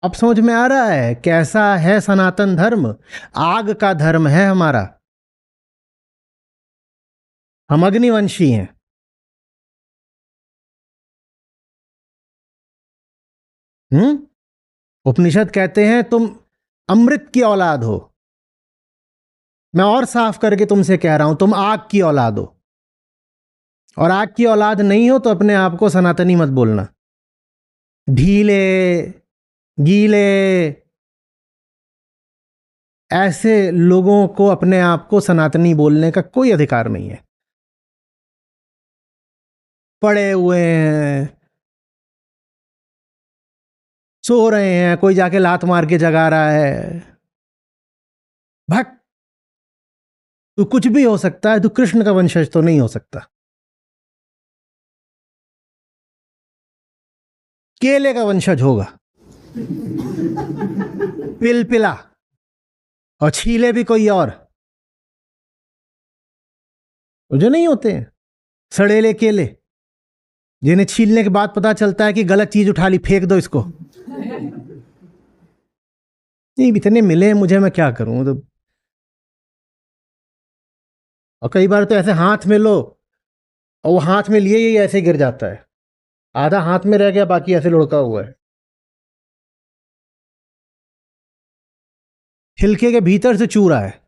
अब समझ में आ रहा है कैसा है सनातन धर्म? आग का धर्म है हमारा। हम अग्निवंशी हैं। उपनिषद कहते हैं तुम अमृत की औलाद हो। मैं और साफ करके तुमसे कह रहा हूं, तुम आग की औलाद हो। और आग की औलाद नहीं हो तो अपने आप को सनातनी मत बोलना। ढीले, गीले, ऐसे लोगों को अपने आप को सनातनी बोलने का कोई अधिकार नहीं है। पड़े हुए हैं, सो रहे हैं, कोई जाके लात मार के जगा रहा है। भक्त, तू कुछ भी हो सकता है, तू कृष्ण का वंशज तो नहीं हो सकता। केले का वंशज होगा, पिलपिला, और छीले भी कोई और। जो नहीं होते हैं सड़ेले केले, जिन्हें छीलने के बाद पता चलता है कि गलत चीज उठा ली, फेंक दो इसको। नहीं, इतने मिले हैं मुझे, मैं क्या करूं। तो और कई बार तो ऐसे हाथ में लो और वो हाथ में लिए ही ऐसे गिर जाता है, आधा हाथ में रह गया, बाकी ऐसे लुढ़का हुआ है। छिलके के भीतर से चू रहा है,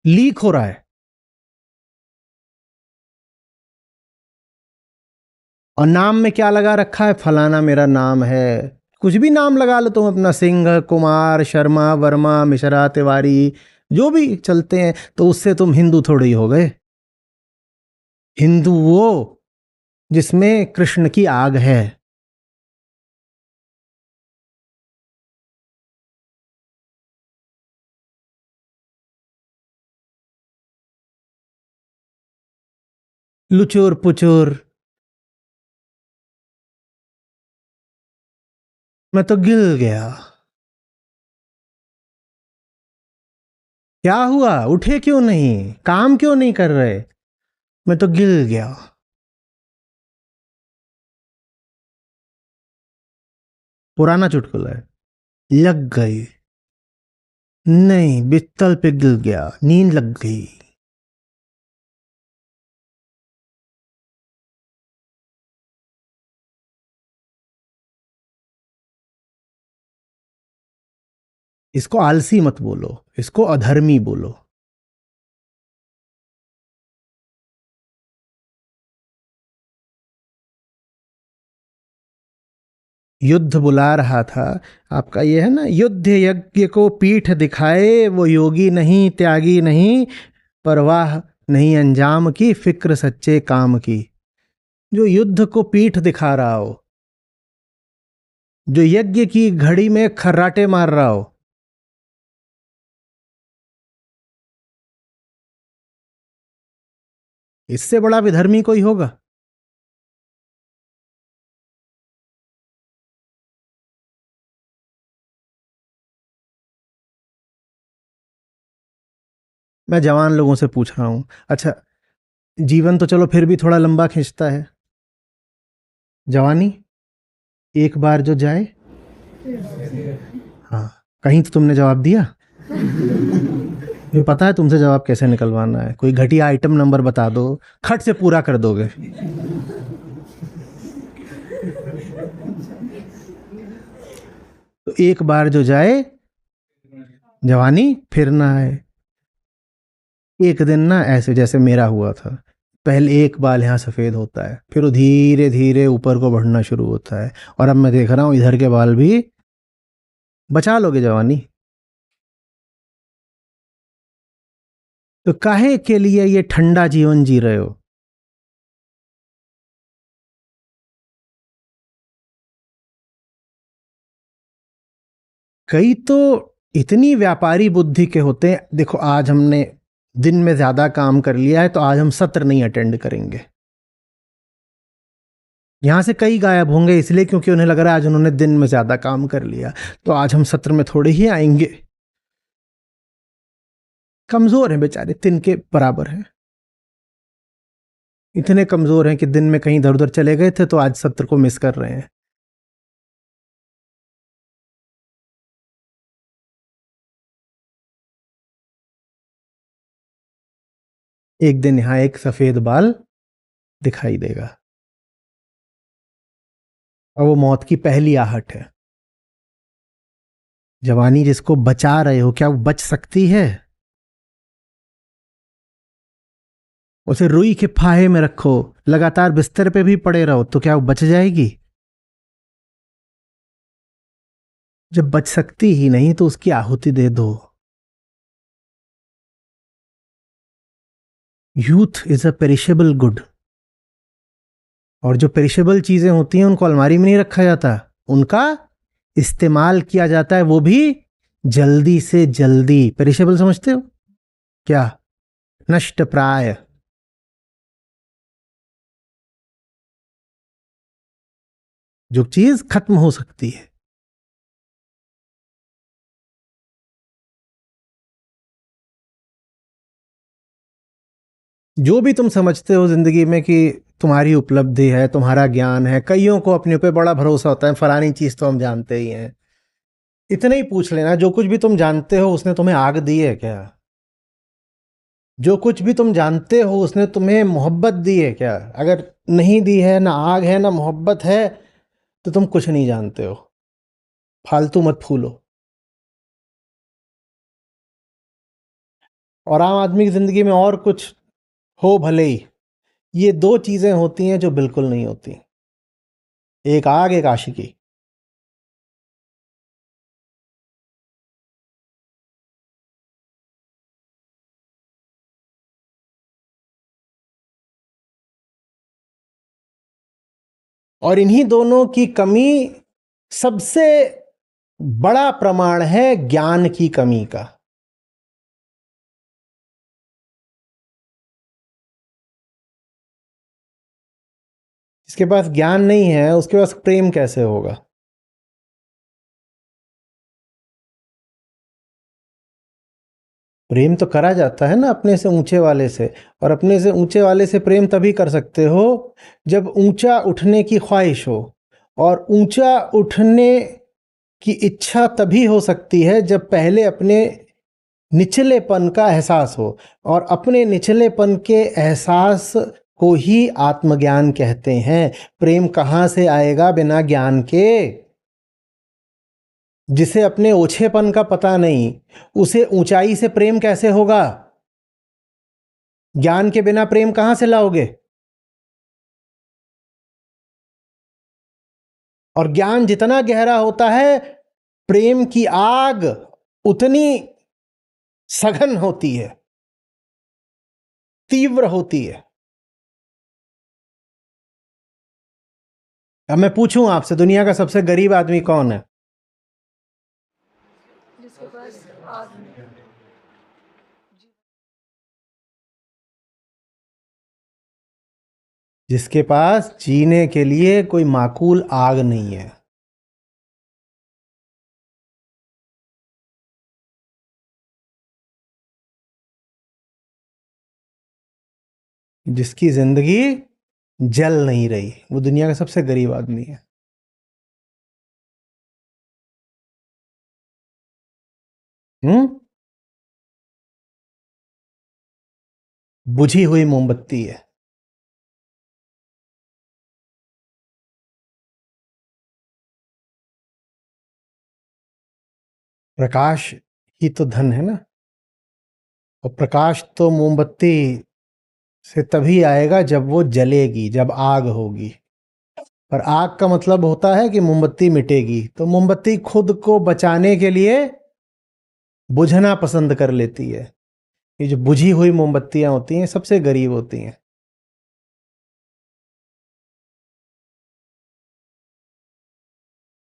लीक हो रहा है। और नाम में क्या लगा रखा है? फलाना मेरा नाम है। कुछ भी नाम लगा लो तुम अपना, सिंह, कुमार, शर्मा, वर्मा, मिश्रा, तिवारी, जो भी चलते हैं, तो उससे तुम हिंदू थोड़े ही हो गए। हिंदू वो जिसमें कृष्ण की आग है। लुचुर पुचुर, मैं तो गिल गया। क्या हुआ? उठे क्यों नहीं? काम क्यों नहीं कर रहे? मैं तो गिल गया। पुराना चुटकुला है। लग गई। नहीं, बिस्तर पे गिर गया, नींद लग गई। इसको आलसी मत बोलो, इसको अधर्मी बोलो। युद्ध बुला रहा था आपका, ये है ना, युद्ध यज्ञ को पीठ दिखाए, वो योगी नहीं, त्यागी नहीं, परवाह नहीं अंजाम की, फिक्र सच्चे काम की। जो युद्ध को पीठ दिखा रहा हो, जो यज्ञ की घड़ी में खर्राटे मार रहा हो, इससे बड़ा विधर्मी कोई होगा? मैं जवान लोगों से पूछ रहा हूं। अच्छा, जीवन तो चलो फिर भी थोड़ा लंबा खींचता है, जवानी एक बार जो जाए। हाँ, कहीं तो तुमने जवाब दिया। मुझे पता है तुमसे जवाब कैसे निकलवाना है। कोई घटिया आइटम नंबर बता दो, खट से पूरा कर दोगे। तो एक बार जो जाए, जवानी फिर ना आए। एक दिन ना ऐसे जैसे मेरा हुआ था, पहले एक बाल यहाँ सफ़ेद होता है, फिर वो धीरे धीरे ऊपर को बढ़ना शुरू होता है, और अब मैं देख रहा हूँ इधर के बाल भी। बचा लोगे जवानी? तो काहे के लिए ये ठंडा जीवन जी रहे हो? कई तो इतनी व्यापारी बुद्धि के होते हैं। देखो, आज हमने दिन में ज्यादा काम कर लिया है, तो आज हम सत्र नहीं अटेंड करेंगे। यहां से कई गायब होंगे इसलिए क्योंकि उन्हें लग रहा है आज उन्होंने दिन में ज्यादा काम कर लिया, तो आज हम सत्र में थोड़े ही आएंगे। कमजोर हैं बेचारे, तिनके बराबर हैं। इतने कमजोर हैं कि दिन में कहीं इधर उधर चले गए थे तो आज सत्र को मिस कर रहे हैं। एक दिन यहाँ एक सफेद बाल दिखाई देगा, और वो मौत की पहली आहट है। जवानी जिसको बचा रहे हो, क्या वो बच सकती है? उसे रुई के फाहे में रखो, लगातार बिस्तर पे भी पड़े रहो, तो क्या वो बच जाएगी? जब बच सकती ही नहीं तो उसकी आहुति दे दो। Youth is a perishable good, और जो पेरिशेबल चीजें होती हैं उनको अलमारी में नहीं रखा जाता, उनका इस्तेमाल किया जाता है, वो भी जल्दी से जल्दी। पेरिशेबल समझते हो क्या? नष्ट प्राय। जो चीज खत्म हो सकती है। जो भी तुम समझते हो जिंदगी में कि तुम्हारी उपलब्धि है, तुम्हारा ज्ञान है, कईयों को अपने ऊपर बड़ा भरोसा होता है, फलानी चीज तो हम जानते ही हैं। इतना ही पूछ लेना, जो कुछ भी तुम जानते हो उसने तुम्हें आग दी है क्या? जो कुछ भी तुम जानते हो उसने तुम्हें मोहब्बत दी है क्या? अगर नहीं दी है, ना आग है ना मोहब्बत है, तो तुम कुछ नहीं जानते हो। फालतू मत फूलो। और आम आदमी की जिंदगी में और कुछ हो भले ही, ये दो चीजें होती हैं जो बिल्कुल नहीं होती, एक आग, एक आशिकी। और इन्हीं दोनों की कमी सबसे बड़ा प्रमाण है ज्ञान की कमी का। जिसके पास ज्ञान नहीं है उसके पास प्रेम कैसे होगा? प्रेम तो करा जाता है ना अपने से ऊंचे वाले से, और अपने से ऊंचे वाले से प्रेम तभी कर सकते हो जब ऊंचा उठने की ख्वाहिश हो, और ऊंचा उठने की इच्छा तभी हो सकती है जब पहले अपने निचलेपन का एहसास हो, और अपने निचलेपन के एहसास को ही आत्मज्ञान कहते हैं। प्रेम कहाँ से आएगा बिना ज्ञान के? जिसे अपने ओछेपन का पता नहीं, उसे ऊंचाई से प्रेम कैसे होगा? ज्ञान के बिना प्रेम कहां से लाओगे? और ज्ञान जितना गहरा होता है, प्रेम की आग उतनी सघन होती है, तीव्र होती है। अब मैं पूछूं आपसे, दुनिया का सबसे गरीब आदमी कौन है? जिसके पास आग नहीं। जिसके पास जीने के लिए कोई माकूल आग नहीं है। जिसकी जिंदगी जल नहीं रही, वो दुनिया का सबसे गरीब आदमी है। बुझी हुई मोमबत्ती है। प्रकाश ही तो धन है ना, और प्रकाश तो मोमबत्ती से तभी आएगा जब वो जलेगी, जब आग होगी। और आग का मतलब होता है कि मोमबत्ती मिटेगी, तो मोमबत्ती खुद को बचाने के लिए बुझना पसंद कर लेती है। ये जो बुझी हुई मोमबत्तियां होती हैं सबसे गरीब होती हैं।